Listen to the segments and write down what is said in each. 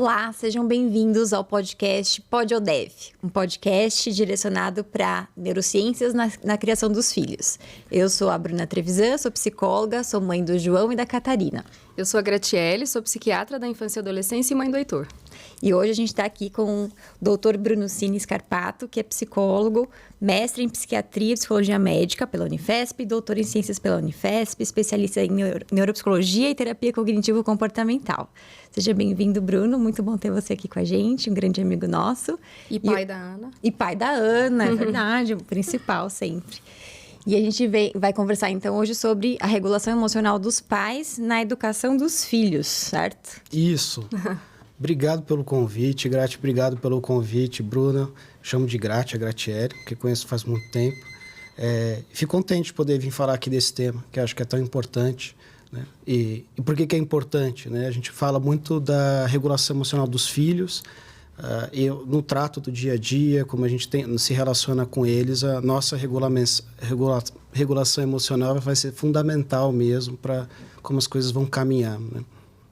Olá, sejam bem-vindos ao podcast PodOdev, um podcast direcionado para neurociências na criação dos filhos. Eu sou a Bruna Trevisan, sou psicóloga, sou mãe do João e da Catarina. Eu sou a Gratiele, sou psiquiatra da infância e adolescência e mãe do Heitor. E hoje a gente está aqui com o Dr. Bruno Cini Scarpato, que é psicólogo, mestre em psiquiatria e psicologia médica pela Unifesp, doutor em ciências pela Unifesp, especialista em neuropsicologia e terapia cognitivo-comportamental. Seja bem-vindo, Bruno. Muito bom ter você aqui com a gente, um grande amigo nosso. E pai da Ana. E pai da Ana, é verdade, o principal sempre. E a gente vai conversar, então, hoje sobre a regulação emocional dos pais na educação dos filhos, certo? Isso. Obrigado pelo convite, obrigado pelo convite, Bruna. Chamo de Grati, a Gratiele, que conheço faz muito tempo. Fico contente de poder vir falar aqui desse tema, que acho que é tão importante. Né? E por que é importante? Né? A gente fala muito da regulação emocional dos filhos, no trato do dia a dia, como a gente se relaciona com eles, a nossa regulação emocional vai ser fundamental mesmo para como as coisas vão caminhar, né?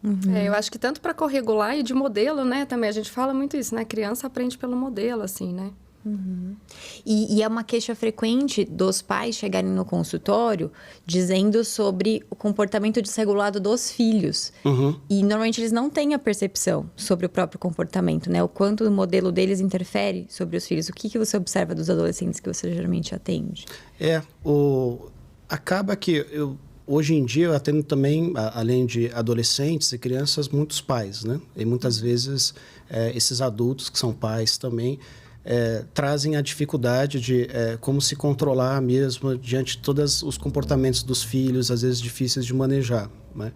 Uhum. Eu acho que tanto para corregular e de modelo, né? Também a gente fala muito isso, né? A criança aprende pelo modelo, assim, né? Uhum. E é uma queixa frequente dos pais chegarem no consultório dizendo sobre o comportamento desregulado dos filhos. Uhum. E normalmente eles não têm a percepção sobre o próprio comportamento, né? O quanto o modelo deles interfere sobre os filhos. O que você observa dos adolescentes que você geralmente atende? Acaba que hoje em dia eu atendo também, além de adolescentes e crianças, muitos pais, né? E muitas vezes esses adultos que são pais também trazem a dificuldade de como se controlar mesmo diante de todos os comportamentos dos filhos, às vezes difíceis de manejar, né?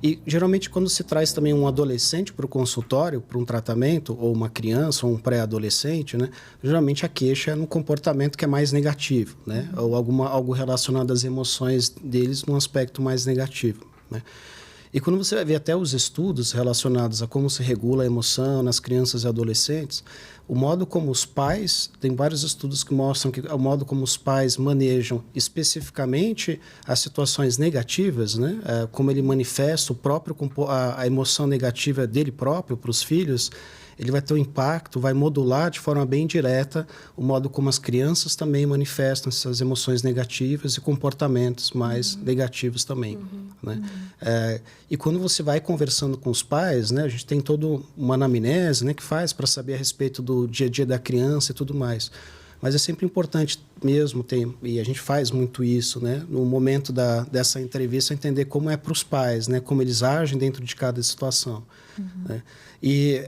E geralmente quando se traz também um adolescente para o consultório, para um tratamento, ou uma criança, ou um pré-adolescente, né? Geralmente a queixa é no comportamento que é mais negativo, né? Ou algo relacionado às emoções deles num aspecto mais negativo, né? E quando você vai ver até os estudos relacionados a como se regula a emoção nas crianças e adolescentes, o modo como os pais, tem vários estudos que mostram que o modo como os pais manejam especificamente as situações negativas, né? Como ele manifesta a emoção negativa dele próprio para os filhos, ele vai ter um impacto, vai modular de forma bem direta o modo como as crianças também manifestam essas emoções negativas e comportamentos mais negativos também, né? E quando você vai conversando com os pais, né, a gente tem toda uma anamnese, né, que faz para saber a respeito do dia a dia da criança e tudo mais. Mas é sempre importante mesmo e a gente faz muito isso, né, no momento dessa entrevista, entender como é para os pais, né, como eles agem dentro de cada situação. Né? E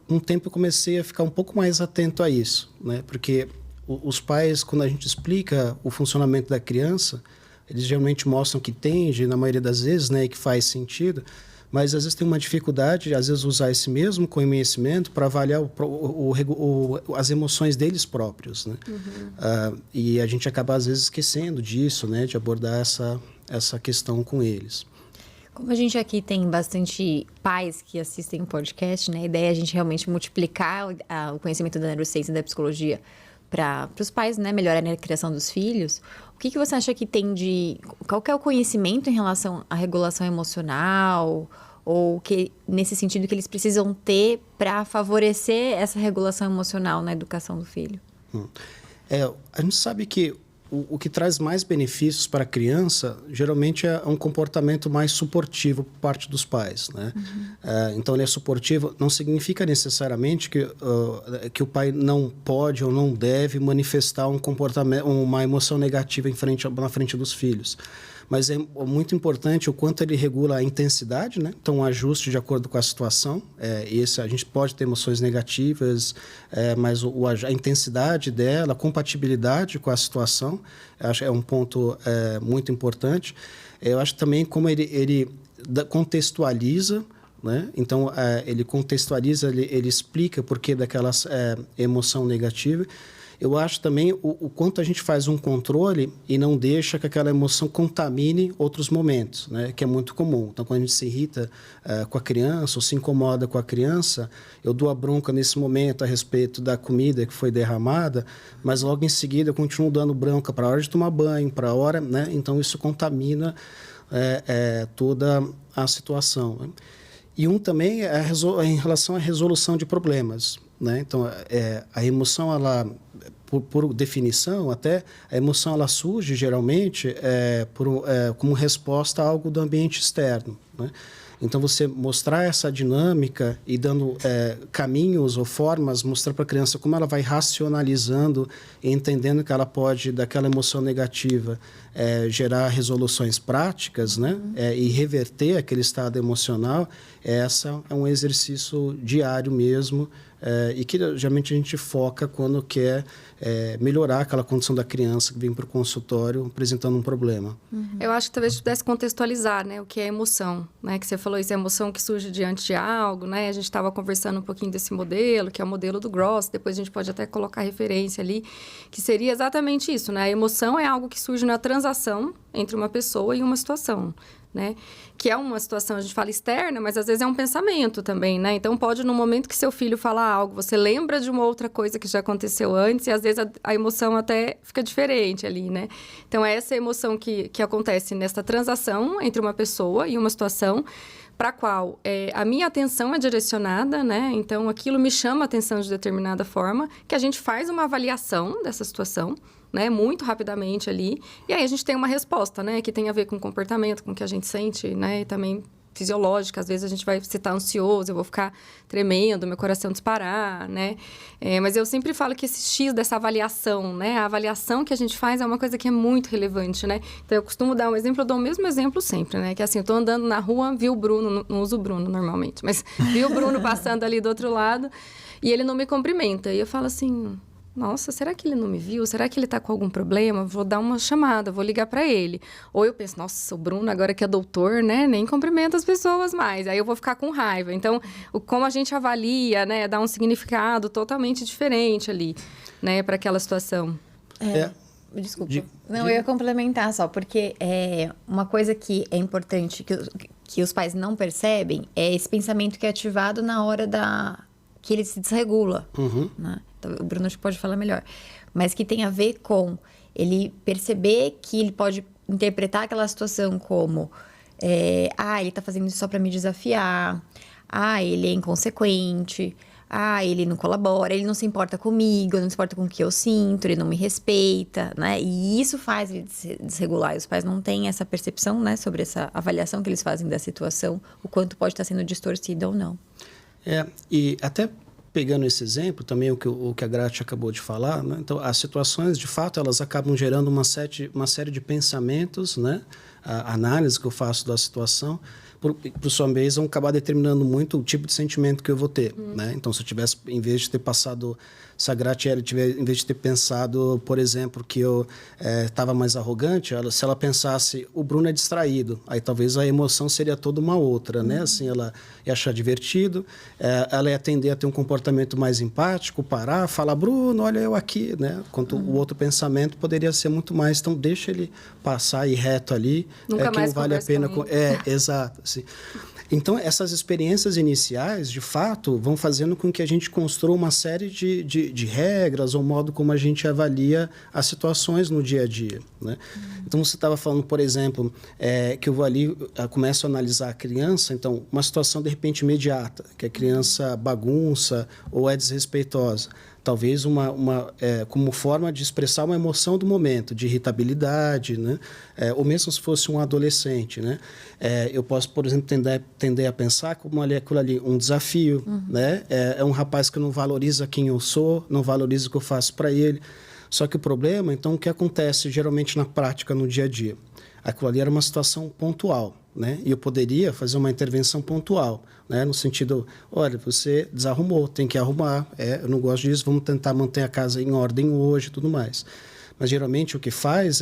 um tempo eu comecei a ficar um pouco mais atento a isso, né, porque os pais, quando a gente explica o funcionamento da criança, eles geralmente mostram que entende, na maioria das vezes, né, e que faz sentido, mas às vezes tem uma dificuldade de, às vezes, usar esse mesmo conhecimento para avaliar as emoções deles próprios, né? E a gente acaba, às vezes, esquecendo disso, né, de abordar essa questão com eles. Como a gente aqui tem bastante pais que assistem o podcast, né, a ideia é a gente realmente multiplicar o conhecimento da neurociência e da psicologia para os pais, né, melhorar a criação dos filhos. O que você acha que tem qual que é o conhecimento em relação à regulação emocional, ou que nesse sentido que eles precisam ter para favorecer essa regulação emocional na educação do filho? A gente sabe que o que traz mais benefícios para a criança, geralmente é um comportamento mais suportivo por parte dos pais, né? Então, ele é suportivo, não significa necessariamente que o pai não pode ou não deve manifestar um comportamento, uma emoção negativa na frente dos filhos. Mas é muito importante o quanto ele regula a intensidade, né? Então, um ajuste de acordo com a situação. A gente pode ter emoções negativas, mas a intensidade dela, a compatibilidade com a situação, acho é um ponto muito importante. Eu acho também como ele contextualiza, né? Então, ele contextualiza, ele explica por que daquela emoção negativa. Eu acho também o quanto a gente faz um controle e não deixa que aquela emoção contamine outros momentos, né? Que é muito comum. Então, quando a gente se irrita com a criança ou se incomoda com a criança, eu dou a bronca nesse momento a respeito da comida que foi derramada, mas logo em seguida eu continuo dando bronca para a hora de tomar banho, para a hora, né? Então, isso contamina toda a situação, né? E um também é em relação à resolução de problemas, né? Então, a emoção, ela, por definição, até a emoção ela surge geralmente como resposta a algo do ambiente externo, né? Então, você mostrar essa dinâmica e dando caminhos ou formas, mostrar para a criança como ela vai racionalizando e entendendo que ela pode, daquela emoção negativa, gerar resoluções práticas, né? E reverter aquele estado emocional, essa é um exercício diário mesmo, e que geralmente a gente foca quando quer melhorar aquela condição da criança que vem para o consultório apresentando um problema. Eu acho que talvez pudesse contextualizar, né, o que é emoção, né, que você falou isso, é emoção que surge diante de algo, né, a gente estava conversando um pouquinho desse modelo, que é o modelo do Gross, depois a gente pode até colocar referência ali, que seria exatamente isso, né, a emoção é algo que surge na transação entre uma pessoa e uma situação, né? Que é uma situação, a gente fala externa, mas às vezes é um pensamento também, né? Então, pode, no momento que seu filho fala algo, você lembra de uma outra coisa que já aconteceu antes e às vezes a emoção até fica diferente ali, né? Então, é essa emoção que acontece nessa transação entre uma pessoa e uma situação para a qual a minha atenção é direcionada, né? Então, aquilo me chama a atenção de determinada forma, que a gente faz uma avaliação dessa situação, né, muito rapidamente ali, e aí a gente tem uma resposta, né, que tem a ver com o comportamento, com o que a gente sente, né, e também fisiológica, às vezes a gente vai estar ansioso, eu vou ficar tremendo, meu coração disparar, né, mas eu sempre falo que esse X dessa avaliação, né, a avaliação que a gente faz é uma coisa que é muito relevante, né, então eu costumo dar um exemplo, eu dou o mesmo exemplo sempre, né, que assim, eu tô andando na rua, vi o Bruno, não uso o Bruno normalmente, mas vi o Bruno passando ali do outro lado, e ele não me cumprimenta, e eu falo assim... Nossa, será que ele não me viu? Será que ele tá com algum problema? Vou dar uma chamada, vou ligar para ele. Ou eu penso, nossa, o Bruno agora que é doutor, né? Nem cumprimenta as pessoas mais. Aí eu vou ficar com raiva. Então, como a gente avalia, né? Dá um significado totalmente diferente ali, né? Para aquela situação. Desculpa. Não, eu ia complementar só, porque uma coisa que é importante, que os pais não percebem, é esse pensamento que é ativado na hora que ele se desregula, né? Então, o Bruno acho que pode falar melhor. Mas que tem a ver com ele perceber que ele pode interpretar aquela situação como... ele tá fazendo isso só para me desafiar. Ele é inconsequente. Ele não colabora. Ele não se importa comigo. Não se importa com o que eu sinto. Ele não me respeita, né? E isso faz ele desregular. E os pais não têm essa percepção, né? Sobre essa avaliação que eles fazem da situação. O quanto pode estar sendo distorcido ou não. E até pegando esse exemplo, também o que a Gratia acabou de falar, né? Então, as situações, de fato, elas acabam gerando uma série de pensamentos, né? A análise que eu faço da situação, por sua vez, vão acabar determinando muito o tipo de sentimento que eu vou ter, né? Então, se eu tivesse, em vez de ter passado... Se a Gratia em vez de ter pensado, por exemplo, que eu estava mais arrogante, se ela pensasse, o Bruno é distraído, aí talvez a emoção seria toda uma outra, né? Assim, ela ia achar divertido, ela ia tender a ter um comportamento mais empático, parar, falar, Bruno, olha eu aqui, né? Enquanto o outro pensamento poderia ser muito mais, então deixa ele passar e reto ali, Nunca que mais não vale a pena... exato, assim. Então, essas experiências iniciais, de fato, vão fazendo com que a gente construa uma série de regras ou modo como a gente avalia as situações no dia a dia, né? Então, você estava falando, por exemplo, que eu vou ali, começo a analisar a criança, então, uma situação, de repente, imediata, que a criança bagunça ou é desrespeitosa. Talvez como forma de expressar uma emoção do momento, de irritabilidade, né? Ou mesmo se fosse um adolescente, né? Eu posso, por exemplo, tender a pensar como aquilo ali, um desafio, né? É um rapaz que não valoriza quem eu sou, não valoriza o que eu faço para ele. Só que o problema, então, o que acontece geralmente na prática, no dia a dia? Aquilo ali era uma situação pontual, né? E eu poderia fazer uma intervenção pontual, né? No sentido, olha, você desarrumou, tem que arrumar, eu não gosto disso, vamos tentar manter a casa em ordem hoje e tudo mais. Mas, geralmente, o que faz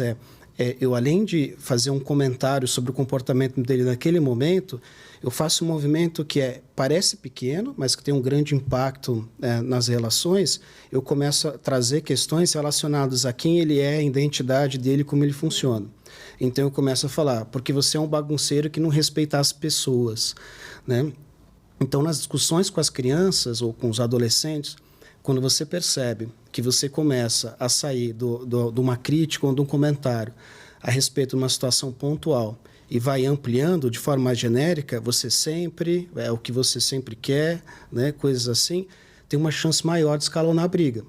eu, além de fazer um comentário sobre o comportamento dele naquele momento, eu faço um movimento que parece pequeno, mas que tem um grande impacto nas relações. Eu começo a trazer questões relacionadas a quem ele é, a identidade dele, como ele funciona. Então, eu começo a falar, porque você é um bagunceiro que não respeita as pessoas, né? Então, nas discussões com as crianças ou com os adolescentes, quando você percebe que você começa a sair de uma crítica ou de um comentário a respeito de uma situação pontual e vai ampliando de forma mais genérica, você sempre, é o que você sempre quer, né? Coisas assim, tem uma chance maior de escalonar a briga.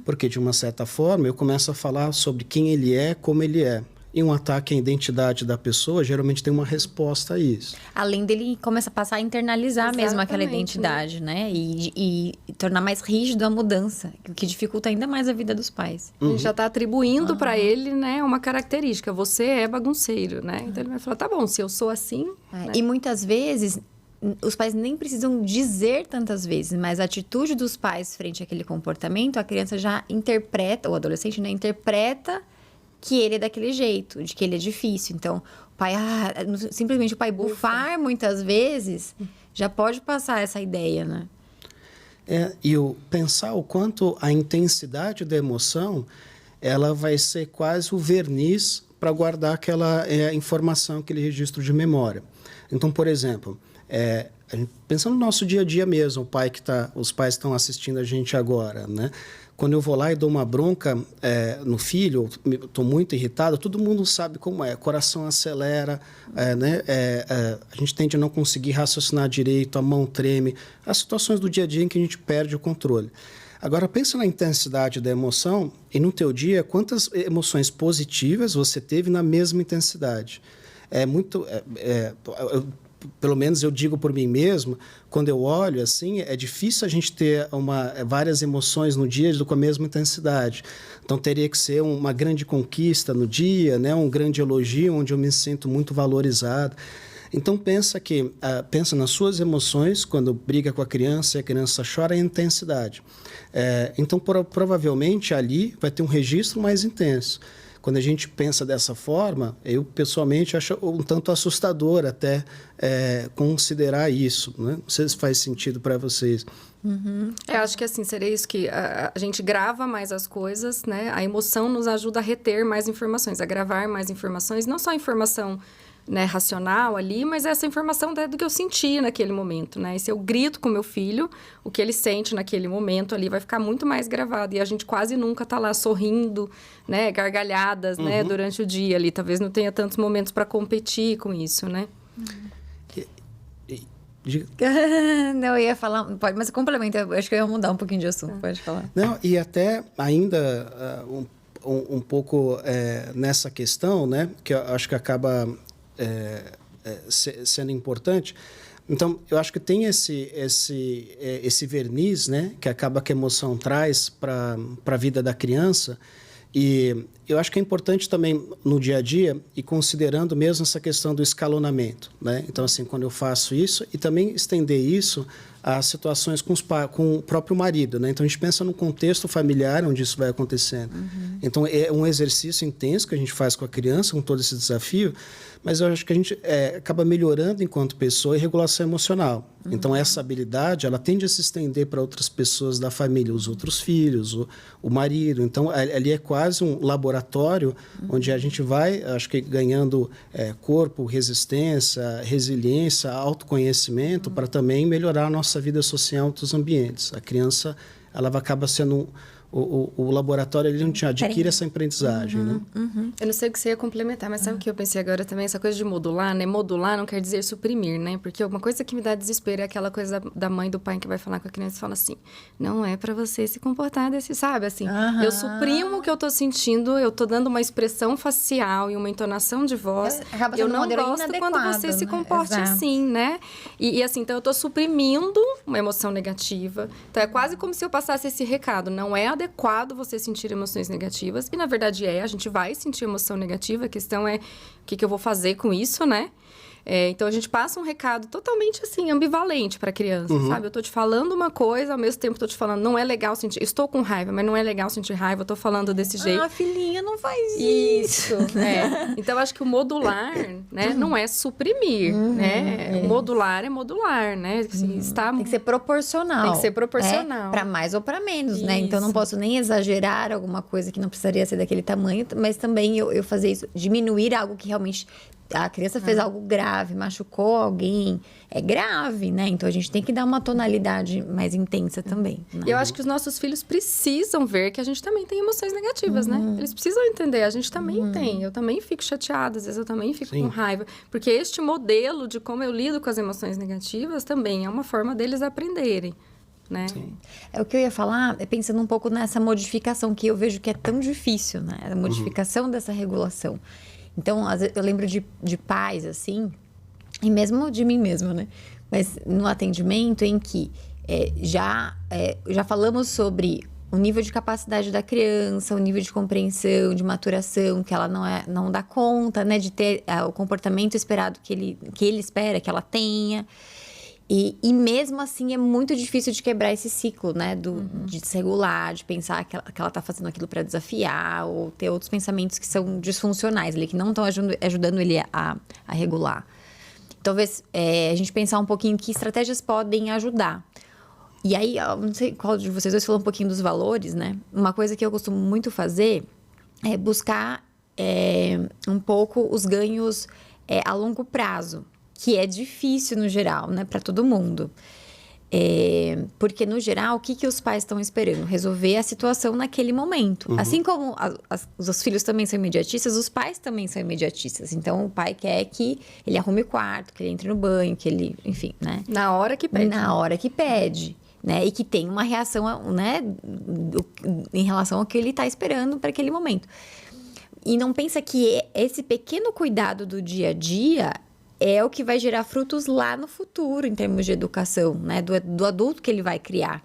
Porque, de uma certa forma, eu começo a falar sobre quem ele é, como ele é. E um ataque à identidade da pessoa, geralmente tem uma resposta a isso. Além dele começa a passar a internalizar mesmo aquela identidade, né? E tornar mais rígido a mudança, o que dificulta ainda mais a vida dos pais. A gente já está atribuindo para ele, né, uma característica. Você é bagunceiro, né? Então, ele vai falar, tá bom, se eu sou assim... né? E muitas vezes, os pais nem precisam dizer tantas vezes, mas a atitude dos pais frente àquele comportamento, a criança já interpreta, o adolescente, né, interpreta que ele é daquele jeito, de que ele é difícil. Então, o pai, simplesmente o pai bufar muitas vezes, já pode passar essa ideia, né? E o pensar o quanto a intensidade da emoção, ela vai ser quase o verniz para guardar aquela informação, aquele registro de memória. Então, por exemplo, pensando no nosso dia a dia mesmo, os pais estão assistindo a gente agora, né? Quando eu vou lá e dou uma bronca no filho, estou muito irritado, todo mundo sabe como é. O coração acelera, né? A gente tende a não conseguir raciocinar direito, a mão treme. As situações do dia a dia em que a gente perde o controle. Agora, pensa na intensidade da emoção e no teu dia, quantas emoções positivas você teve na mesma intensidade. Pelo menos eu digo por mim mesmo, quando eu olho assim, é difícil a gente ter várias emoções no dia com a mesma intensidade. Então, teria que ser uma grande conquista no dia, né? Um grande elogio, onde eu me sinto muito valorizado. Então, pensa nas suas emoções, quando briga com a criança e a criança chora, a intensidade. Então, provavelmente, ali vai ter um registro mais intenso. Quando a gente pensa dessa forma, eu pessoalmente acho um tanto assustador até considerar isso. Né? Não sei se faz sentido para vocês. Eu acho que assim, seria isso que a gente grava mais as coisas, né? A emoção nos ajuda a reter mais informações, a gravar mais informações, não só informação, né, racional ali, mas essa informação do que eu senti naquele momento, né? E se eu grito com meu filho, o que ele sente naquele momento ali vai ficar muito mais gravado. E a gente quase nunca tá lá sorrindo, né? Gargalhadas, né? Durante o dia ali. Talvez não tenha tantos momentos para competir com isso, né? Não, eu ia falar... Pode, mas complementa. Acho que eu ia mudar um pouquinho de assunto. Pode falar. Não, e até ainda um pouco nessa questão, né? Que eu acho que acaba... sendo importante. Então, eu acho que tem esse verniz, né, que acaba que a emoção traz para a vida da criança. E eu acho que é importante também no dia a dia e considerando mesmo essa questão do escalonamento, né? Então, assim, quando eu faço isso e também estender isso a situações com o próprio marido, né? Então, a gente pensa no contexto familiar onde isso vai acontecendo. Então, é um exercício intenso que a gente faz com a criança, com todo esse desafio, mas eu acho que a gente acaba melhorando enquanto pessoa e regulação emocional. Então, essa habilidade, ela tende a se estender para outras pessoas da família, os outros filhos, o marido. Então, ali é quase um laboratório onde a gente vai, acho que ganhando corpo, resistência, resiliência, autoconhecimento, para também melhorar a nossa vida social em outros ambientes. A criança, ela acaba sendo... O laboratório ele não adquire essa aprendizagem, né? Eu não sei o que você ia complementar, mas sabe o que eu pensei agora também? Essa coisa de modular, né? Modular não quer dizer suprimir, né? Porque uma coisa que me dá desespero é aquela coisa da mãe e do pai que vai falar com a criança e fala assim, não é pra você se comportar desse, sabe? Assim, eu suprimo o que eu tô sentindo, eu tô dando uma expressão facial e uma entonação de voz. Eu não gosto quando você se comporte assim, né? E assim, então eu tô suprimindo uma emoção negativa. Então é quase como se eu passasse esse recado, não é adequado você sentir emoções negativas. E, na verdade, a gente vai sentir emoção negativa. A questão é o que eu vou fazer com isso, né? Então, a gente passa um recado totalmente, assim, ambivalente para a criança, sabe? Eu tô te falando uma coisa, ao mesmo tempo tô te falando, não é legal sentir... Estou com raiva, mas não é legal sentir raiva. Eu tô falando desse jeito. Filhinha, não faz isso. Então, eu acho que o modular, né? Não é suprimir, né? O modular é modular, né? Assim, tem que ser proporcional. Tem que ser proporcional. Para mais ou para menos, né? Então, não posso nem exagerar alguma coisa que não precisaria ser daquele tamanho, mas também eu fazer isso, diminuir algo que realmente a criança fez algo grave, machucou alguém, é grave, né? Então, a gente tem que dar uma tonalidade mais intensa também. Né? E eu acho que os nossos filhos precisam ver que a gente também tem emoções negativas, né? Eles precisam entender, a gente também tem. Eu também fico chateada, às vezes eu também fico com raiva. Porque este modelo de como eu lido com as emoções negativas também é uma forma deles aprenderem. Né? É o que eu ia falar, pensando um pouco nessa modificação que eu vejo que é tão difícil, né? A modificação dessa regulação. Então, às vezes, eu lembro de pais, assim, e mesmo de mim mesma, né? Mas no atendimento em que já falamos sobre o nível de capacidade da criança, o nível de compreensão, de maturação, que ela não dá conta, né? De ter o comportamento esperado que ele espera que ela tenha. E mesmo assim é muito difícil de quebrar esse ciclo, né? De se regular, de pensar que ela tá fazendo aquilo para desafiar, ou ter outros pensamentos que são disfuncionais ali, que não estão ajudando ele a regular. Talvez a gente pensar um pouquinho que estratégias podem ajudar. E aí, eu não sei qual de vocês dois falou um pouquinho dos valores, né? Uma coisa que eu costumo muito fazer é buscar um pouco os ganhos a longo prazo. Que é difícil no geral, né, para todo mundo. Porque, no geral, o que os pais estão esperando? Resolver a situação naquele momento. Assim como os filhos também são imediatistas, os pais também são imediatistas. Então, o pai quer que ele arrume o quarto, que ele entre no banho, que ele... Enfim, né? Na hora que pede. Na hora que pede. Né? E que tem uma reação, né, em relação ao que ele está esperando para aquele momento. E não pensa que esse pequeno cuidado do dia a dia... é o que vai gerar frutos lá no futuro, em termos de educação, né? Do adulto que ele vai criar.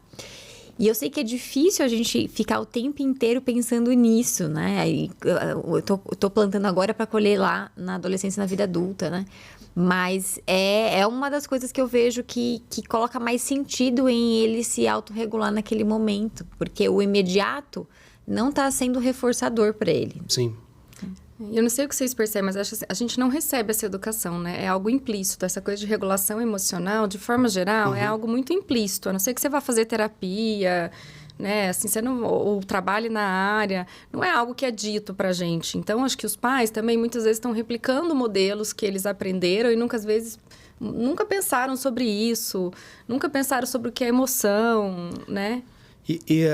E eu sei que é difícil a gente ficar o tempo inteiro pensando nisso, né? Aí, eu tô plantando agora para colher lá na adolescência e na vida adulta, né? Mas é uma das coisas que eu vejo que coloca mais sentido em ele se autorregular naquele momento. Porque o imediato não está sendo reforçador para ele. Sim. Eu não sei o que vocês percebem, mas acho que a gente não recebe essa educação, né? É algo implícito. Essa coisa de regulação emocional, de forma geral, é algo muito implícito. A não ser que você vá fazer terapia, né? Assim, você não, ou trabalhe na área. Não é algo que é dito pra gente. Então, acho que os pais também, muitas vezes, estão replicando modelos que eles aprenderam e, nunca pensaram sobre isso. Nunca pensaram sobre o que é emoção, né? E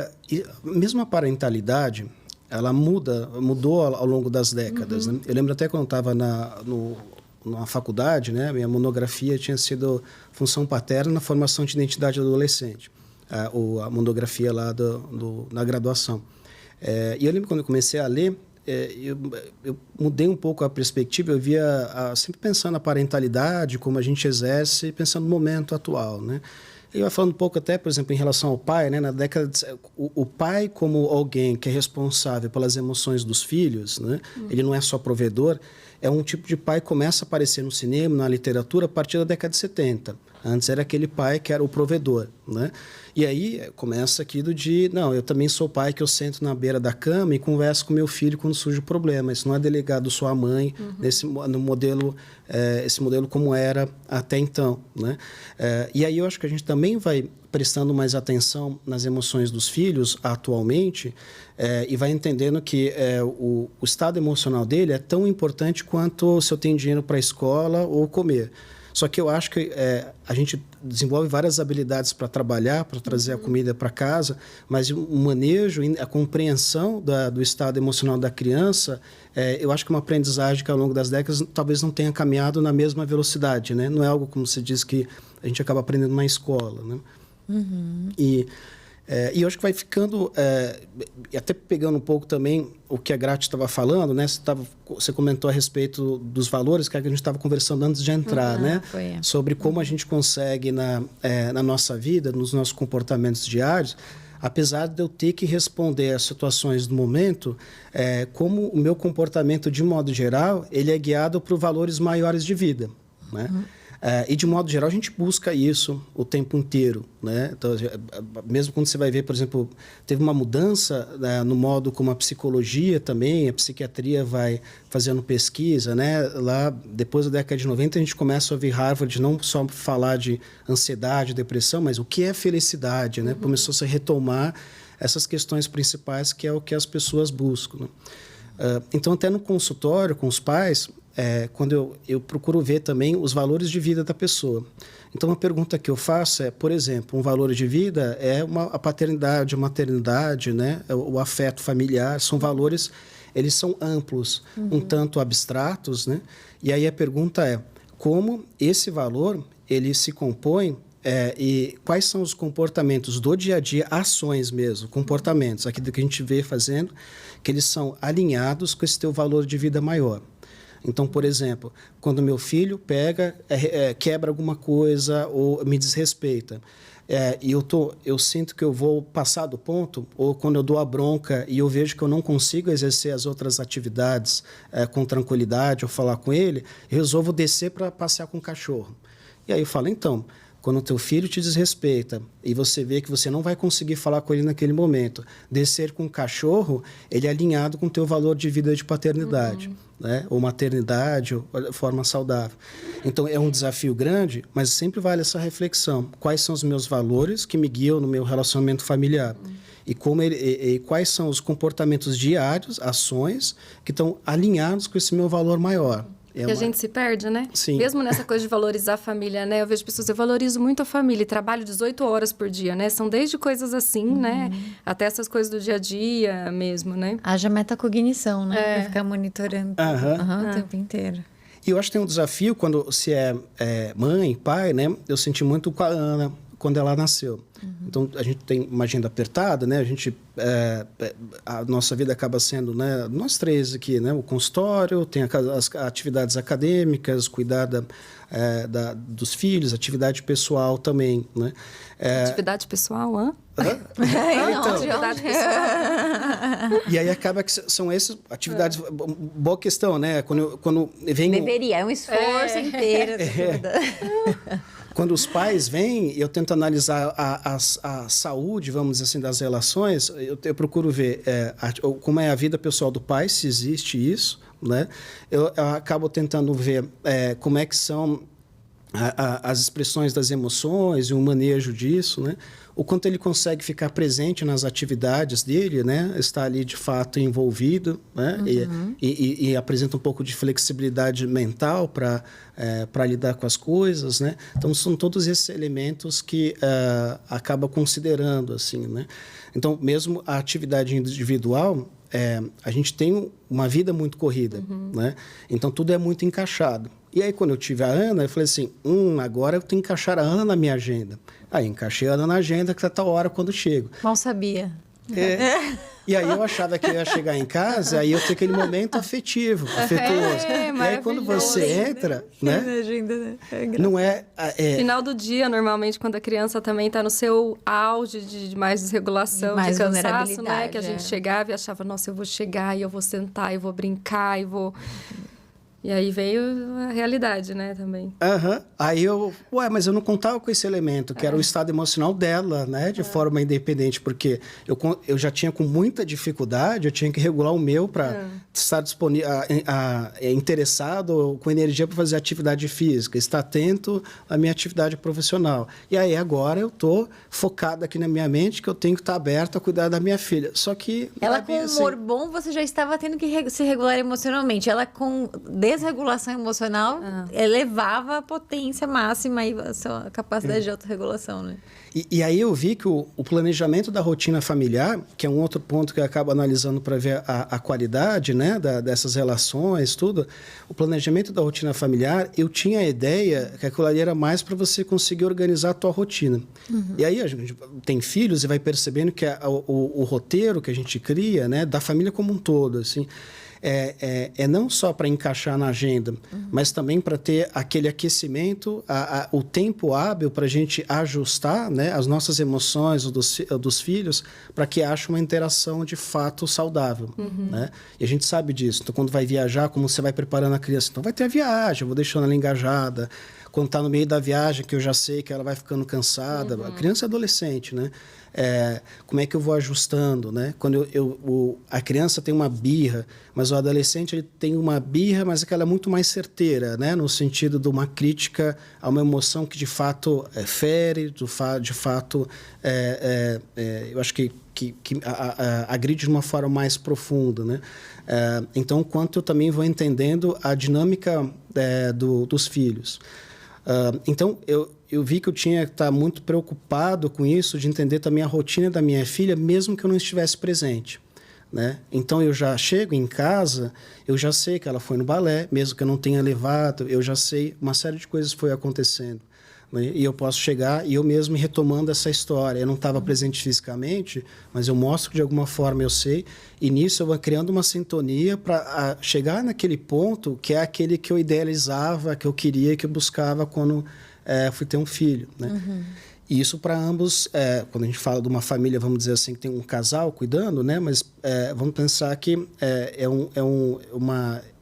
mesmo a parentalidade... ela mudou ao longo das décadas. Né? Eu lembro até quando eu estava na faculdade, né? Minha monografia tinha sido função paterna na formação de identidade adolescente, a monografia lá na graduação. E eu lembro quando eu comecei a ler, eu mudei um pouco a perspectiva, eu via sempre pensando na parentalidade, como a gente exerce, pensando no momento atual, né? Eu ia falando um pouco até, por exemplo, em relação ao pai, né? Na década o pai como alguém que é responsável pelas emoções dos filhos, né? Ele não é só provedor, é um tipo de pai que começa a aparecer no cinema, na literatura, a partir da década de 70. Antes era aquele pai que era o provedor, né? E aí começa aquilo não, eu também sou pai que eu sento na beira da cama e converso com meu filho quando surge o problema. Isso não é delegado sua mãe, no modelo, esse modelo como era até então, né? E aí eu acho que a gente também vai prestando mais atenção nas emoções dos filhos atualmente e vai entendendo que o estado emocional dele é tão importante quanto se eu tenho dinheiro para a escola ou comer. Só que eu acho que a gente desenvolve várias habilidades para trabalhar, para trazer a comida para casa, mas o manejo, a compreensão do estado emocional da criança, eu acho que é uma aprendizagem que ao longo das décadas talvez não tenha caminhado na mesma velocidade, né? Não é algo, como você diz, que a gente acaba aprendendo na escola, né? E eu acho que vai ficando, até pegando um pouco também o que a Graty estava falando, né? Você comentou a respeito dos valores que a gente estava conversando antes de entrar, né? Sobre como a gente consegue na nossa vida, nos nossos comportamentos diários, apesar de eu ter que responder às situações do momento, como o meu comportamento, de modo geral, ele é guiado por valores maiores de vida, né? E, de modo geral, a gente busca isso o tempo inteiro, né? Então, mesmo quando você vai ver, por exemplo, teve uma mudança no modo como a psicologia também, a psiquiatria vai fazendo pesquisa, né? Lá, depois da década de 90, a gente começa a ouvir Harvard não só falar de ansiedade, depressão, mas o que é felicidade, né? Começou a se retomar essas questões principais que é o que as pessoas buscam, né? Então, até no consultório com os pais, quando eu procuro ver também os valores de vida da pessoa. Então, uma pergunta que eu faço é, por exemplo, um valor de vida é a paternidade, a maternidade, né? O afeto familiar, são valores, eles são amplos, um tanto abstratos, né? E aí a pergunta é, como esse valor, ele se compõe e quais são os comportamentos do dia a dia, ações mesmo, comportamentos, aquilo que a gente vê fazendo, que eles são alinhados com esse teu valor de vida maior. Então, por exemplo, quando meu filho pega, quebra alguma coisa ou me desrespeita, e eu sinto que eu vou passar do ponto, ou quando eu dou a bronca e eu vejo que eu não consigo exercer as outras atividades com tranquilidade ou falar com ele, eu resolvo descer para passear com o cachorro. E aí eu falo, então, quando o teu filho te desrespeita e você vê que você não vai conseguir falar com ele naquele momento, descer com o cachorro, ele é alinhado com o teu valor de vida de paternidade, né? Ou maternidade, ou forma saudável. Então, é um desafio grande, mas sempre vale essa reflexão. Quais são os meus valores que me guiam no meu relacionamento familiar? E quais são os comportamentos diários, ações, que estão alinhados com esse meu valor maior? Que a gente se perde, né? Sim. Mesmo nessa coisa de valorizar a família, né? Eu vejo pessoas, eu valorizo muito a família e trabalho 18 horas por dia, né? São desde coisas assim, né? Até essas coisas do dia a dia mesmo, né? Haja metacognição, né? Pra ficar monitorando o tempo inteiro. E eu acho que tem um desafio quando se é mãe, pai, né? Eu senti muito com a Ana quando ela nasceu. Então, a gente tem uma agenda apertada, né? A nossa vida acaba sendo, né? Nós três aqui, né? O consultório, tem as atividades acadêmicas, cuidar dos filhos, atividade pessoal também, né? Atividade pessoal, Então, atividade pessoal. E aí acaba que são essas atividades... Boa questão, né? Quando vem... Deveria, é um esforço inteiro. Quando os pais vêm, eu tento analisar a saúde, vamos dizer assim, das relações, eu procuro ver como é a vida pessoal do pai, se existe isso, né? Eu acabo tentando ver como é que são as expressões das emoções e o manejo disso, né? O quanto ele consegue ficar presente nas atividades dele, né? Está ali, de fato, envolvido, né? E apresenta um pouco de flexibilidade mental para lidar com as coisas, né? Então, são todos esses elementos que acaba considerando, assim, né? Então, mesmo a atividade individual, a gente tem uma vida muito corrida, né? Então, tudo é muito encaixado. E aí, quando eu tive a Ana, eu falei assim, agora eu tenho que encaixar a Ana na minha agenda. Aí, encaixei a Ana na agenda, que tá a hora quando chego. Mal sabia. E aí, eu achava que eu ia chegar em casa, aí eu ter aquele momento afetivo, afetuoso. E aí, quando você entra, né? Não Final do dia, normalmente, quando a criança também está no seu auge de mais desregulação, mais de cansaço, né? Que a gente chegava e achava, nossa, eu vou chegar e eu vou sentar, eu vou brincar, e vou... E aí veio a realidade, né, também. Aí mas eu não contava com esse elemento, que era o estado emocional dela, né, de forma independente, porque eu já tinha com muita dificuldade, eu tinha que regular o meu para estar disponível, interessado, com energia para fazer atividade física, estar atento à minha atividade profissional. E aí agora eu estou focado aqui na minha mente, que eu tenho que estar aberto a cuidar da minha filha. Só que... Ela com humor bom, você já estava tendo que se regular emocionalmente. Ela com desregulação emocional elevava a potência máxima e a sua capacidade de autorregulação, né? E aí eu vi que o planejamento da rotina familiar, que é um outro ponto que eu acabo analisando para ver a qualidade, né, dessas relações, tudo. O planejamento da rotina familiar, eu tinha a ideia que aquilo ali era mais para você conseguir organizar a tua rotina. E aí a gente tem filhos e vai percebendo que o roteiro que a gente cria, né, da família como um todo, assim... não só para encaixar na agenda, mas também para ter aquele aquecimento, o tempo hábil para a gente ajustar, né, as nossas emoções dos filhos para que haja uma interação de fato saudável. Né? E a gente sabe disso. Então, quando vai viajar, como você vai preparando a criança? Então, vai ter a viagem, eu vou deixando ela engajada. Quando está no meio da viagem, que eu já sei que ela vai ficando cansada. A criança é adolescente, né? Como é que eu vou ajustando, né? Quando a criança tem uma birra, mas o adolescente ele tem uma birra, mas ela é muito mais certeira, né? No sentido de uma crítica a uma emoção que de fato fere, de fato eu acho que agride de uma forma mais profunda, né? Então, quanto eu também vou entendendo a dinâmica dos filhos. Então, eu vi que eu tinha que estar muito preocupado com isso, de entender também a rotina da minha filha, mesmo que eu não estivesse presente, né? Então, eu já chego em casa, eu já sei que ela foi no balé, mesmo que eu não tenha levado, eu já sei, uma série de coisas foi acontecendo, né? E eu posso chegar e eu mesmo retomando essa história. Eu não estava presente fisicamente, mas eu mostro que de alguma forma eu sei, e nisso eu vou criando uma sintonia para chegar naquele ponto que é aquele que eu idealizava, que eu queria, que eu buscava quando fui ter um filho, né? E isso para ambos, quando a gente fala de uma família, vamos dizer assim, que tem um casal cuidando, né? Mas vamos pensar que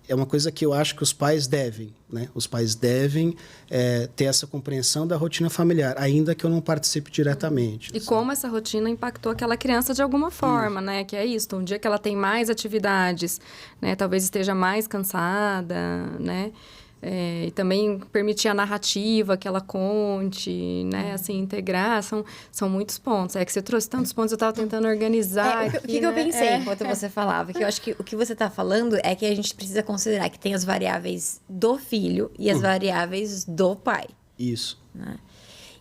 é uma coisa que eu acho que os pais devem, né? Os pais devem ter essa compreensão da rotina familiar, ainda que eu não participe diretamente. E como essa rotina impactou aquela criança de alguma forma, né? Que é isso, um dia que ela tem mais atividades, né? Talvez esteja mais cansada, né? E também permitir a narrativa que ela conte, né? Assim, integrar, são muitos pontos. É que você trouxe tantos pontos, eu estava tentando organizar o que eu pensei enquanto você falava? Que eu acho que o que você está falando é que a gente precisa considerar que tem as variáveis do filho e as variáveis do pai. Isso. Né?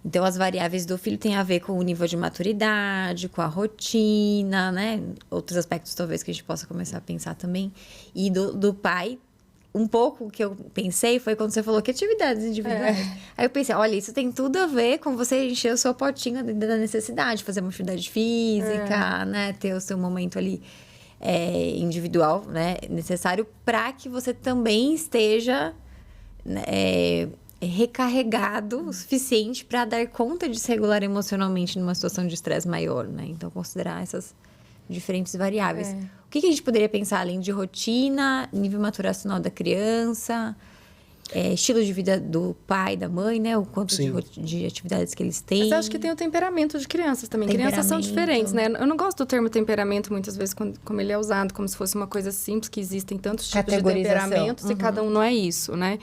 Então, as variáveis do filho têm a ver com o nível de maturidade, com a rotina, né? Outros aspectos, talvez, que a gente possa começar a pensar também. E do pai... Um pouco o que eu pensei foi quando você falou que atividades individuais. Aí eu pensei, olha, isso tem tudo a ver com você encher o seu potinho da necessidade, fazer uma atividade física, né? Ter o seu momento ali individual, né? Necessário para que você também esteja recarregado o suficiente para dar conta de se regular emocionalmente numa situação de estresse maior, né? Então, considerar essas diferentes variáveis. O que a gente poderia pensar além de rotina, nível maturacional da criança, estilo de vida do pai, da mãe, né? O quanto de atividades que eles têm. Mas eu acho que tem o temperamento de crianças também. Crianças são diferentes, né? Eu não gosto do termo temperamento, muitas vezes, como ele é usado, como se fosse uma coisa simples, que existem tantos tipos de temperamentos e cada um não é isso, né?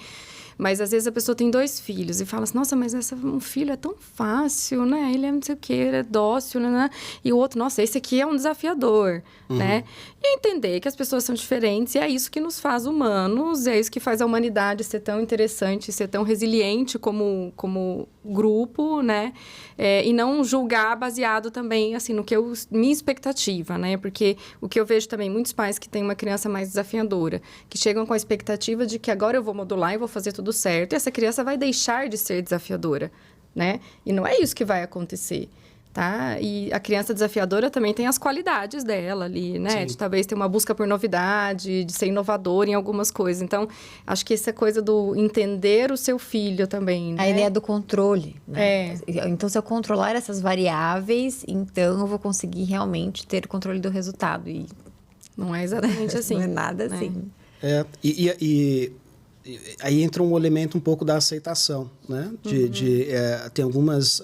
Mas, às vezes, a pessoa tem 2 filhos e fala assim, nossa, mas um filho é tão fácil, né? Ele é não sei o quê, ele é dócil, né? E o outro, nossa, esse aqui é um desafiador, né? E entender que as pessoas são diferentes e é isso que nos faz humanos, é isso que faz a humanidade ser tão interessante, ser tão resiliente como grupo, né? E não julgar baseado também, assim, no que minha expectativa, né? Porque o que eu vejo também, muitos pais que têm uma criança mais desafiadora, que chegam com a expectativa de que agora eu vou modular e vou fazer tudo certo, e essa criança vai deixar de ser desafiadora, né? E não é isso que vai acontecer, tá? E a criança desafiadora também tem as qualidades dela ali, né? Sim. De talvez ter uma busca por novidade, de ser inovador em algumas coisas. Então, acho que essa coisa do entender o seu filho também, né? A ideia do controle, né? Então, se eu controlar essas variáveis, então eu vou conseguir realmente ter o controle do resultado. E não é exatamente assim. Não é nada assim. Aí entra um elemento um pouco da aceitação, né? Tem algumas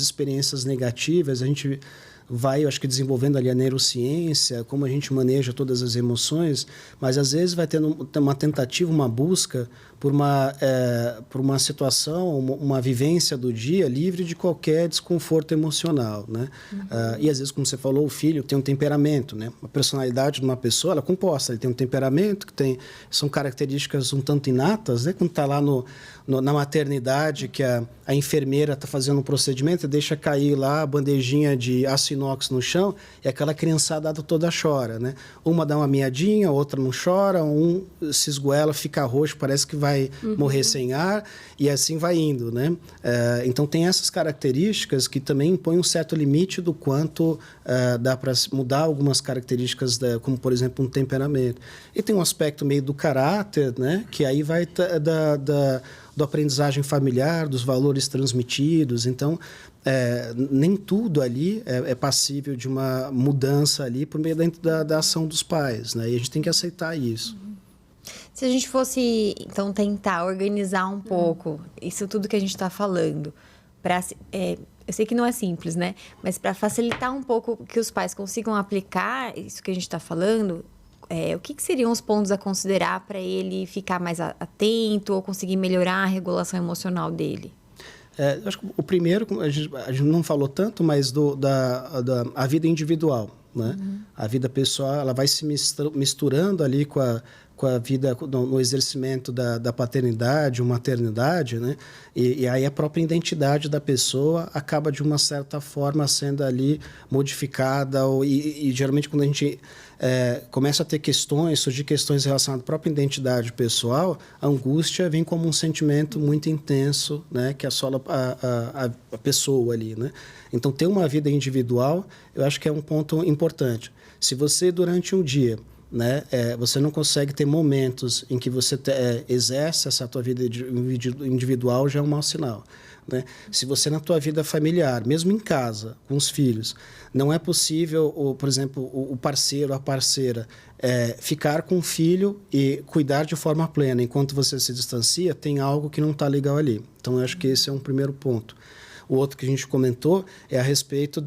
experiências negativas, a gente vai, eu acho que desenvolvendo ali a neurociência, como a gente maneja todas as emoções, mas às vezes vai tendo uma tentativa, uma busca por uma situação, uma vivência do dia livre de qualquer desconforto emocional, né? E às vezes, como você falou, o filho tem um temperamento, né? A personalidade de uma pessoa, ela é composta, ele tem um temperamento são características um tanto inatas, né? Quando está lá na maternidade, que a enfermeira está fazendo um procedimento, deixa cair lá a bandejinha de aço inox no chão e aquela criançada toda chora, né? Uma dá uma miadinha, outra não chora, um se esgoela, fica roxo, parece que vai morrer sem ar, e assim vai indo, né? Então, tem essas características que também impõem um certo limite do quanto dá para mudar algumas características, como, por exemplo, um temperamento. E tem um aspecto meio do caráter, né? Que aí vai do aprendizagem familiar, dos valores transmitidos. Então, nem tudo ali é passível de uma mudança ali por meio da ação dos pais, né? E a gente tem que aceitar isso. Se a gente fosse, então, tentar organizar um pouco isso tudo que a gente está falando, eu sei que não é simples, né? Mas para facilitar um pouco que os pais consigam aplicar isso que a gente está falando, o que seriam os pontos a considerar para ele ficar mais atento ou conseguir melhorar a regulação emocional dele? Acho que o primeiro, a gente não falou tanto, mas a vida individual, né? A vida pessoal, ela vai se misturando ali com a vida, no exercimento da paternidade ou maternidade, né? E aí a própria identidade da pessoa acaba, de uma certa forma, sendo ali modificada. E geralmente, quando a gente começa a ter surgir questões relacionadas à própria identidade pessoal, a angústia vem como um sentimento muito intenso, né? Que assola a pessoa ali, né? Então, ter uma vida individual, eu acho que é um ponto importante. Se você, durante um dia, né, você não consegue ter momentos em que você exerce essa tua vida individual, já é um mau sinal, né? Se você, na tua vida familiar, mesmo em casa, com os filhos, não é possível, por exemplo, o parceiro, a parceira, ficar com o filho e cuidar de forma plena enquanto você se distancia, tem algo que não está legal ali. Então, eu acho que esse é um primeiro ponto. O outro que a gente comentou é a respeito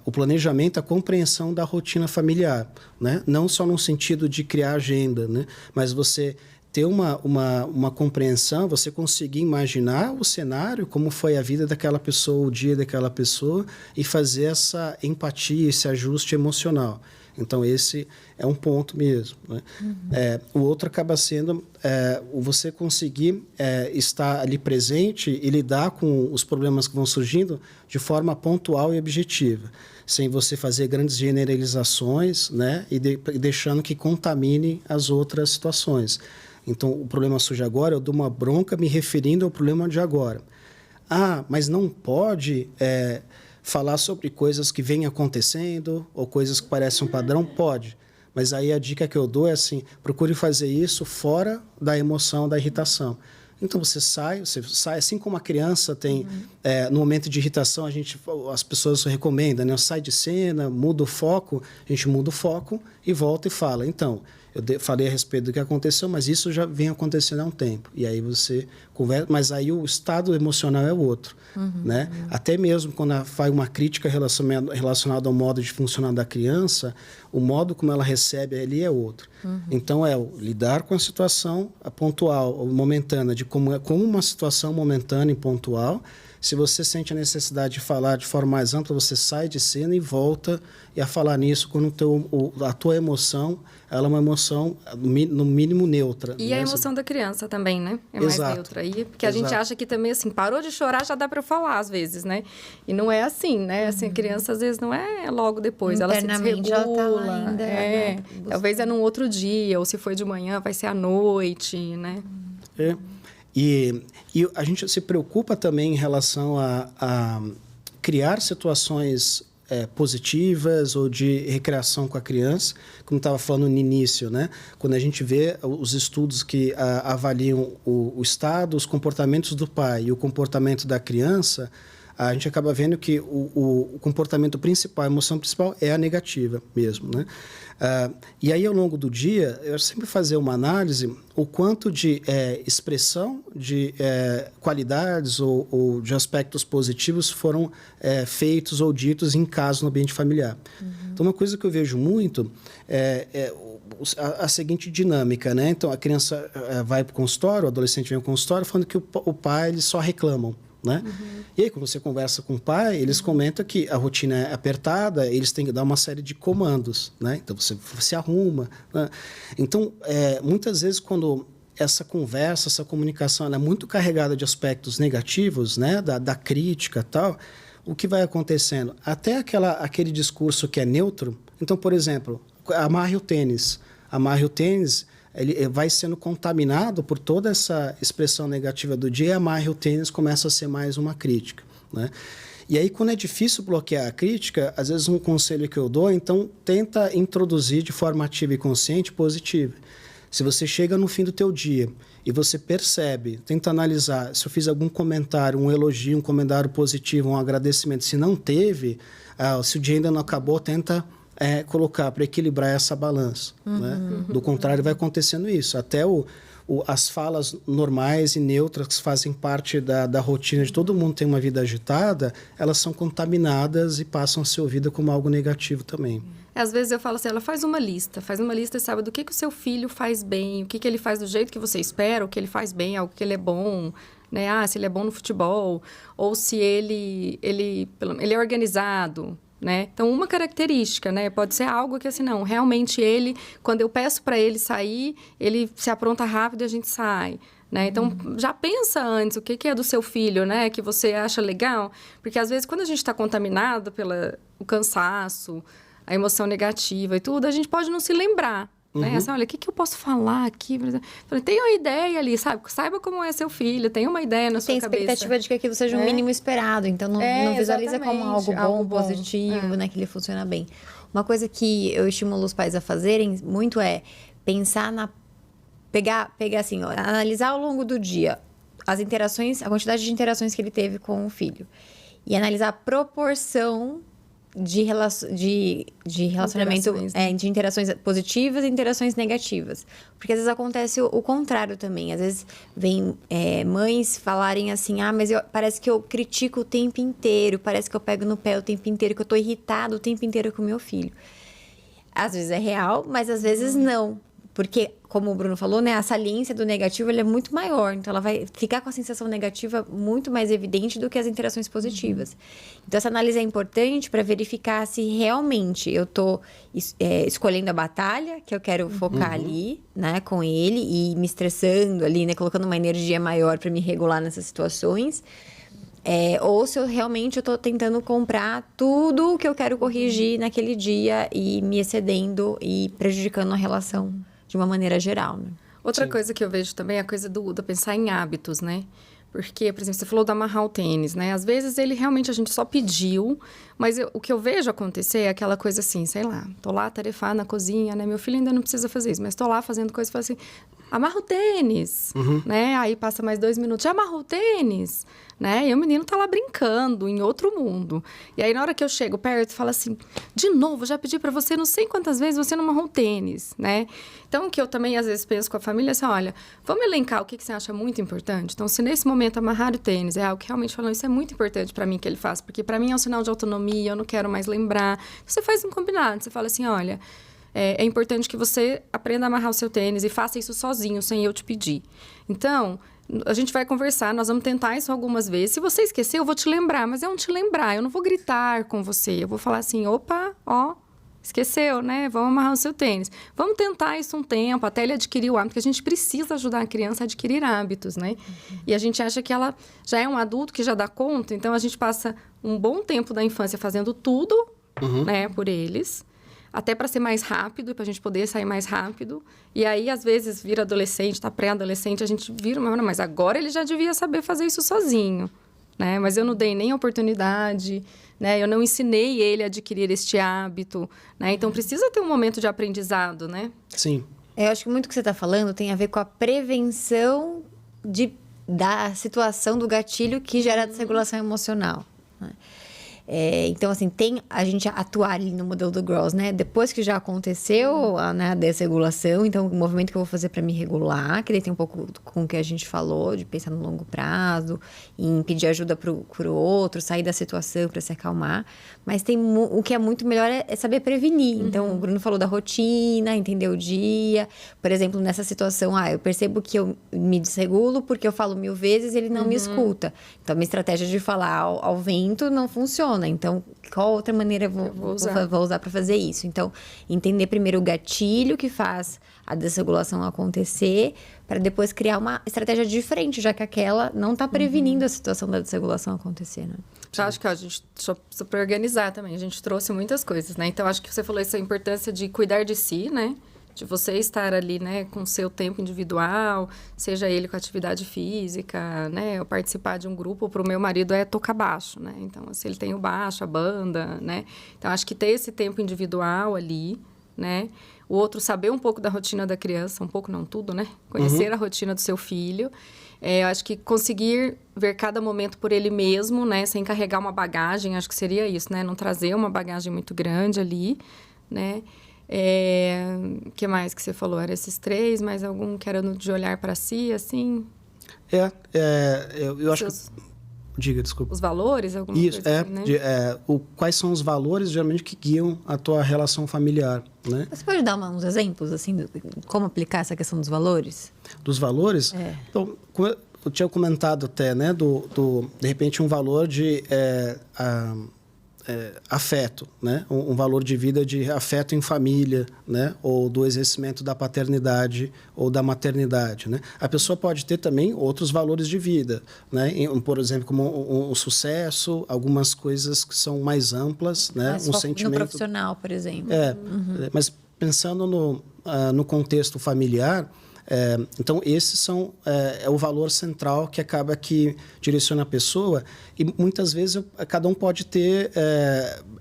o planejamento, a compreensão da rotina familiar, né? Não só no sentido de criar agenda, né? Mas você ter uma compreensão, você conseguir imaginar o cenário, como foi a vida daquela pessoa, o dia daquela pessoa, e fazer essa empatia, esse ajuste emocional. Então, esse é um ponto mesmo, né? O outro acaba sendo você conseguir estar ali presente e lidar com os problemas que vão surgindo de forma pontual e objetiva, sem você fazer grandes generalizações, né? E deixando que contamine as outras situações. Então, o problema surge agora, eu dou uma bronca me referindo ao problema de agora. Mas não pode falar sobre coisas que vêm acontecendo ou coisas que parecem um padrão? Pode. Mas aí a dica que eu dou é assim, procure fazer isso fora da emoção, da irritação. Então, você sai, assim como a criança tem, no momento de irritação, as pessoas recomendam, né? Sai de cena, muda o foco, a gente muda o foco e volta e fala. Então, eu falei a respeito do que aconteceu, mas isso já vem acontecendo há um tempo. E aí você conversa, mas aí o estado emocional é outro, né? Até mesmo quando faz uma crítica relacionada ao modo de funcionar da criança, o modo como ela recebe ali é outro. Então, lidar com a situação pontual, momentânea, de como uma situação momentânea e pontual. Se você sente a necessidade de falar de forma mais ampla, você sai de cena e volta a falar nisso quando a tua emoção, ela é uma emoção, no mínimo, neutra. E, né? A emoção da criança também, né? É mais neutra aí. Porque a gente acha que também, assim, parou de chorar, já dá para falar, às vezes, né? E não é assim, né? Assim, a criança, às vezes, não é logo depois. Ela se desregula. Ela tá lá ainda, né? Talvez é num outro dia, ou se foi de manhã, vai ser à noite, né? E a gente se preocupa também em relação a criar situações positivas ou de recreação com a criança, como estava falando no início, né? Quando a gente vê os estudos que avaliam o estado, os comportamentos do pai e o comportamento da criança, a gente acaba vendo que o comportamento principal, a emoção principal é a negativa mesmo, né? E aí, ao longo do dia, eu sempre fazer uma análise o quanto de expressão de qualidades ou de aspectos positivos foram feitos ou ditos em casa no ambiente familiar. Então, uma coisa que eu vejo muito é a seguinte dinâmica, né? Então, a criança vai para o consultório, o adolescente vem ao consultório falando que o pai, eles só reclamam, né? E aí, quando você conversa com o pai, eles comentam que a rotina é apertada, eles têm que dar uma série de comandos, né? Então, você se arruma, né? Então, muitas vezes, quando essa conversa, essa comunicação ela é muito carregada de aspectos negativos, né? Da crítica e tal, o que vai acontecendo? Até aquele discurso que é neutro. Então, por exemplo, amarre o tênis. Amarre o tênis, ele vai sendo contaminado por toda essa expressão negativa do dia, e amarre o tênis começa a ser mais uma crítica, né? E aí, quando é difícil bloquear a crítica, às vezes um conselho que eu dou, então, tenta introduzir de forma ativa e consciente positiva. Se você chega no fim do teu dia e você percebe, tenta analisar se eu fiz algum comentário, um elogio, um comentário positivo, um agradecimento. Se não teve, se o dia ainda não acabou, tenta colocar para equilibrar essa balança, né? Do contrário, vai acontecendo isso. Até as falas normais e neutras que fazem parte da rotina de todo mundo, tem uma vida agitada, elas são contaminadas e passam a ser ouvidas como algo negativo também. Às vezes eu falo assim, ela faz uma lista e sabe do que o seu filho faz bem, o que ele faz do jeito que você espera, o que ele faz bem, algo que ele é bom, né? Se ele é bom no futebol, ou se ele é organizado, né? Então, uma característica, né? Pode ser algo que, assim, não, realmente ele, quando eu peço para ele sair, ele se apronta rápido e a gente sai. Né? Então, já pensa antes o que é do seu filho, né? Que você acha legal. Porque, às vezes, quando a gente está contaminado pelo cansaço, a emoção negativa e tudo, a gente pode não se lembrar. Né? Assim, olha, o que eu posso falar aqui? Tem uma ideia ali, sabe? Saiba como é seu filho, tem uma ideia na sua cabeça. Tem expectativa de que aquilo seja um mínimo esperado, então não visualiza como algo bom, positivo, né? Que ele funciona bem. Uma coisa que eu estimulo os pais a fazerem muito é pensar pegar assim, ó, analisar ao longo do dia as interações, a quantidade de interações que ele teve com o filho. E analisar a proporção de relacionamento, de interações positivas e interações negativas. Porque às vezes acontece o contrário também. Às vezes vem mães falarem assim, mas parece que eu critico o tempo inteiro, parece que eu pego no pé o tempo inteiro, que eu tô irritado o tempo inteiro com o meu filho. Às vezes é real, mas às vezes não. Porque, como o Bruno falou, né, a saliência do negativo ele é muito maior. Então, ela vai ficar com a sensação negativa muito mais evidente do que as interações positivas. Então, essa análise é importante para verificar se realmente eu estou escolhendo a batalha que eu quero focar ali, né, com ele e me estressando ali, né, colocando uma energia maior para me regular nessas situações. Ou se eu realmente estou tentando comprar tudo que eu quero corrigir naquele dia e me excedendo e prejudicando a relação de uma maneira geral, né? Outra coisa que eu vejo também é a coisa do pensar em hábitos, né? Porque, por exemplo, você falou de amarrar o tênis, né? Às vezes, ele realmente, a gente só pediu, mas o que eu vejo acontecer é aquela coisa assim, sei lá, tô lá tarefar na cozinha, né? Meu filho ainda não precisa fazer isso, mas tô lá fazendo coisa e falo assim, amarra o tênis, né? Aí passa mais 2 minutos, já amarrou o tênis, né? E o menino tá lá brincando em outro mundo. E aí, na hora que eu chego perto, fala assim, de novo, já pedi pra você não sei quantas vezes, você não amarrou o tênis, né? Então, o que eu também, às vezes, penso com a família é assim, olha, vamos elencar o que você acha muito importante? Então, se nesse momento amarrar o tênis é algo que realmente falando, isso é muito importante pra mim que ele faça, porque pra mim é um sinal de autonomia, eu não quero mais lembrar. Você faz um combinado, você fala assim, olha, é importante que você aprenda a amarrar o seu tênis e faça isso sozinho, sem eu te pedir. Então, a gente vai conversar, nós vamos tentar isso algumas vezes. Se você esquecer, eu vou te lembrar, mas é um te lembrar, eu não vou gritar com você. Eu vou falar assim, opa, ó, esqueceu, né? Vamos amarrar o seu tênis. Vamos tentar isso um tempo, até ele adquirir o hábito, porque a gente precisa ajudar a criança a adquirir hábitos, né? E a gente acha que ela já é um adulto que já dá conta, então a gente passa um bom tempo da infância fazendo tudo, né, por eles, até para ser mais rápido, para a gente poder sair mais rápido. E aí, às vezes, vira adolescente, tá pré-adolescente, a gente vira, mas agora ele já devia saber fazer isso sozinho, né? Mas eu não dei nem oportunidade, né? Eu não ensinei ele a adquirir este hábito, né? Então, precisa ter um momento de aprendizado, né? Sim. Eu acho que muito que você está falando tem a ver com a prevenção da situação do gatilho que gera a desregulação emocional, né? Então, assim, tem a gente atuar ali no modelo do Gross, né? Depois que já aconteceu a desregulação, então, o movimento que eu vou fazer para me regular, que daí tem um pouco com o que a gente falou, de pensar no longo prazo, em pedir ajuda pro outro, sair da situação para se acalmar. Mas o que é muito melhor é saber prevenir. Então, o Bruno falou da rotina, entender o dia. Por exemplo, nessa situação, eu percebo que eu me desregulo porque eu falo 1000 vezes e ele não me escuta. Então, a minha estratégia de falar ao vento não funciona. Então, qual outra maneira eu vou usar para fazer isso? Então, entender primeiro o gatilho que faz a desregulação acontecer, para depois criar uma estratégia diferente, já que aquela não está prevenindo a situação da desregulação acontecer, né? Eu acho que a gente precisa organizar também. A gente trouxe muitas coisas, né? Então, acho que você falou essa importância de cuidar de si, né? De você estar ali, né, com o seu tempo individual, seja ele com atividade física, né, ou participar de um grupo. Para o meu marido é tocar baixo, né, então, assim, ele tem o baixo, a banda, né, então, acho que ter esse tempo individual ali, né, o outro saber um pouco da rotina da criança, um pouco não tudo, né, conhecer a rotina do seu filho, eu acho que conseguir ver cada momento por ele mesmo, né, sem carregar uma bagagem, acho que seria isso, né, não trazer uma bagagem muito grande ali, né. Que mais que você falou? Era esses 3, mas algum que era de olhar para si, assim? Eu acho que... Diga, desculpa. Os valores, alguma Isso, coisa assim, né? Quais são os valores, geralmente, que guiam a tua relação familiar, né? Você pode dar uns exemplos, assim, de como aplicar essa questão dos valores? Dos valores? Então, como eu tinha comentado até, né? De repente, um valor de afeto, né? Um valor de vida de afeto em família, né? Ou do exercimento da paternidade ou da maternidade, né? A pessoa pode ter também outros valores de vida, né? Por exemplo, como um sucesso, algumas coisas que são mais amplas, né? Mas no profissional, por exemplo. Mas pensando no contexto familiar, então esses são o valor central que acaba que direciona a pessoa, e muitas vezes cada um pode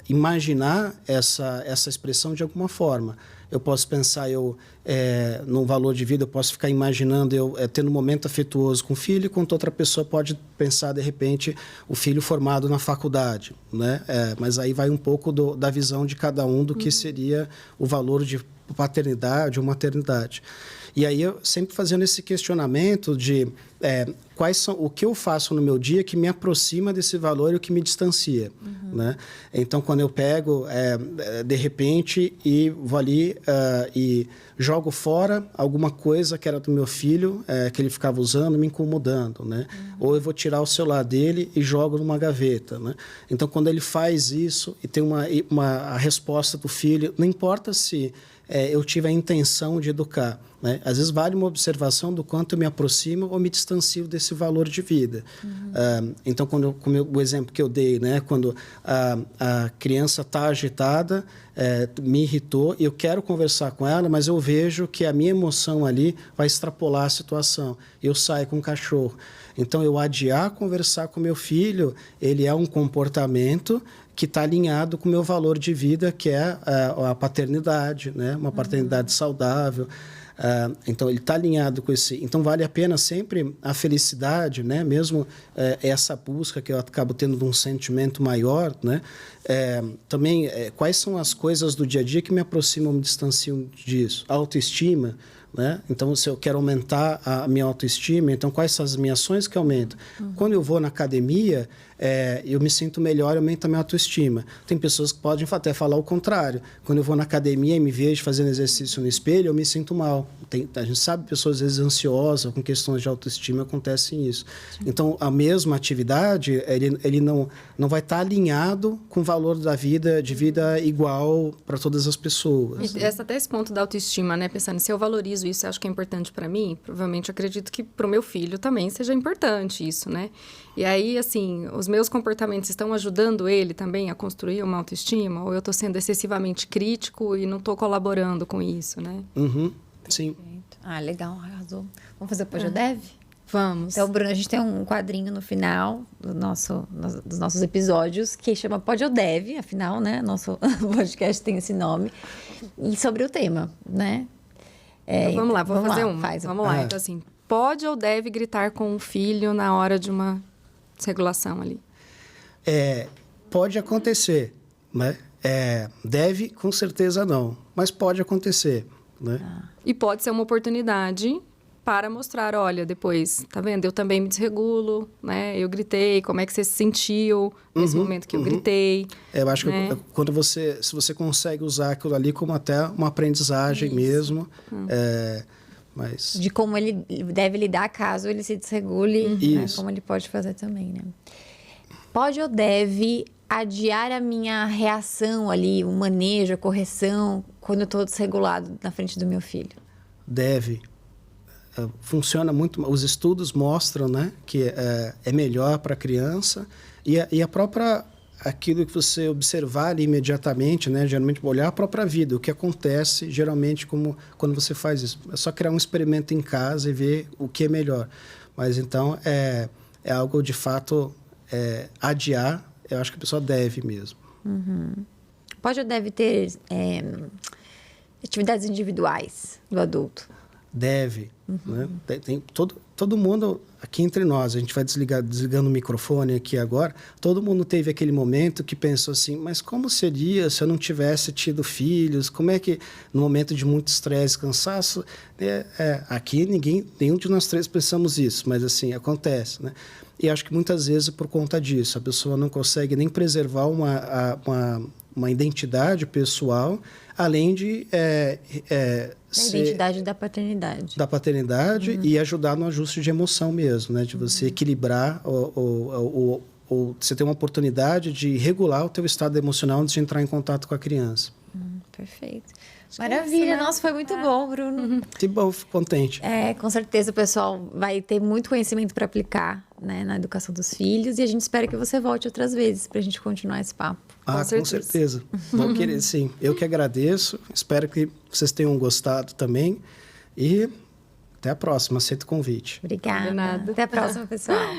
imaginar essa expressão de alguma forma. Eu posso pensar num valor de vida, eu posso ficar imaginando eu tendo um momento afetuoso com o filho, enquanto outra pessoa pode pensar, de repente, o filho formado na faculdade, né? Mas aí vai um pouco da visão de cada um do que seria o valor de paternidade ou maternidade. E aí eu sempre fazendo esse questionamento de o que eu faço no meu dia que me aproxima desse valor e o que me distancia, né? Então, quando eu pego, de repente, e vou ali e jogo fora alguma coisa que era do meu filho, que ele ficava usando, me incomodando, né? Ou eu vou tirar o celular dele e jogo numa gaveta, né? Então, quando ele faz isso e tem a resposta do filho, não importa se eu tive a intenção de educar, né? Às vezes vale uma observação do quanto eu me aproximo ou me distancio desse valor de vida. Então, como o exemplo que eu dei, né? Quando a criança está agitada, me irritou, eu quero conversar com ela, mas eu vejo que a minha emoção ali vai extrapolar a situação. Eu saio com o cachorro. Então, eu adiar conversar com meu filho, ele é um comportamento que está alinhado com o meu valor de vida, que é a paternidade, né? Uma paternidade saudável. Então, ele está alinhado com esse... Então, vale a pena sempre a felicidade, né? Mesmo essa busca que eu acabo tendo de um sentimento maior, né? Também, quais são as coisas do dia a dia que me aproximam, me distanciam disso? A autoestima, né? Então, se eu quero aumentar a minha autoestima, então quais são as minhas ações que aumentam? Quando eu vou na academia, eu me sinto melhor, aumenta a minha autoestima. Tem pessoas que podem até falar o contrário. Quando eu vou na academia e me vejo fazendo exercício no espelho, eu me sinto mal. A gente sabe, pessoas às vezes ansiosas, com questões de autoestima, acontecem isso. Sim. Então, a mesma atividade, ele não vai estar alinhado com o valor da vida, de vida igual para todas as pessoas. E até esse ponto da autoestima, né? Pensando, se eu valorizo isso, eu acho que é importante para mim, provavelmente eu acredito que para o meu filho também seja importante isso, né? E aí, assim, os meus comportamentos estão ajudando ele também a construir uma autoestima? Ou eu estou sendo excessivamente crítico e não estou colaborando com isso, né? Sim. Legal, arrasou. Vamos fazer o Pode ou Deve? Vamos. Então, Bruno, a gente tem um quadrinho no final dos nossos episódios que chama Pode ou Deve, afinal, né? Nosso podcast tem esse nome. E sobre o tema, né? Então, vamos lá, vamos fazer uma. Vamos lá. Então, assim, pode ou deve gritar com o filho na hora de uma regulação ali? Pode acontecer, né? Deve, com certeza não, mas pode acontecer, né? E pode ser uma oportunidade para mostrar, olha, depois, tá vendo? Eu também me desregulo, né? Eu gritei, como é que você se sentiu nesse momento que eu gritei? Eu acho que se você consegue usar aquilo ali como até uma aprendizagem mesmo, mas... De como ele deve lidar caso ele se desregule, né? Como ele pode fazer também, né? Pode ou deve adiar a minha reação ali, o manejo, a correção, quando eu estou desregulado na frente do meu filho? Deve. Funciona muito, os estudos mostram, né, que é melhor para a criança e a própria, aquilo que você observar ali imediatamente, né, geralmente olhar a própria vida, o que acontece geralmente quando você faz isso. É só criar um experimento em casa e ver o que é melhor. Mas então é algo de fato adiar, eu acho que a pessoa deve mesmo. Pode ou deve ter atividades individuais do adulto? Deve. Né? Tem todo mundo, aqui entre nós, a gente vai desligando o microfone aqui agora, todo mundo teve aquele momento que pensou assim, mas como seria se eu não tivesse tido filhos? Como é que, no momento de muito estresse, cansaço, aqui nenhum de nós três pensamos isso, mas assim, acontece, né? E acho que muitas vezes, por conta disso, a pessoa não consegue nem preservar uma identidade pessoal, além de a identidade da paternidade. Da paternidade e ajudar no ajuste de emoção mesmo, né? De você equilibrar ou você ter uma oportunidade de regular o teu estado emocional antes de entrar em contato com a criança. Perfeito. Maravilha, nossa, foi muito bom, Bruno. Que bom, fico contente. Com certeza o pessoal vai ter muito conhecimento para aplicar, né, na educação dos filhos e a gente espera que você volte outras vezes para a gente continuar esse papo. Com certeza. Vou querer, sim. Eu que agradeço, espero que vocês tenham gostado também e até a próxima, aceito o convite. Obrigada. De nada. Até a próxima, pessoal.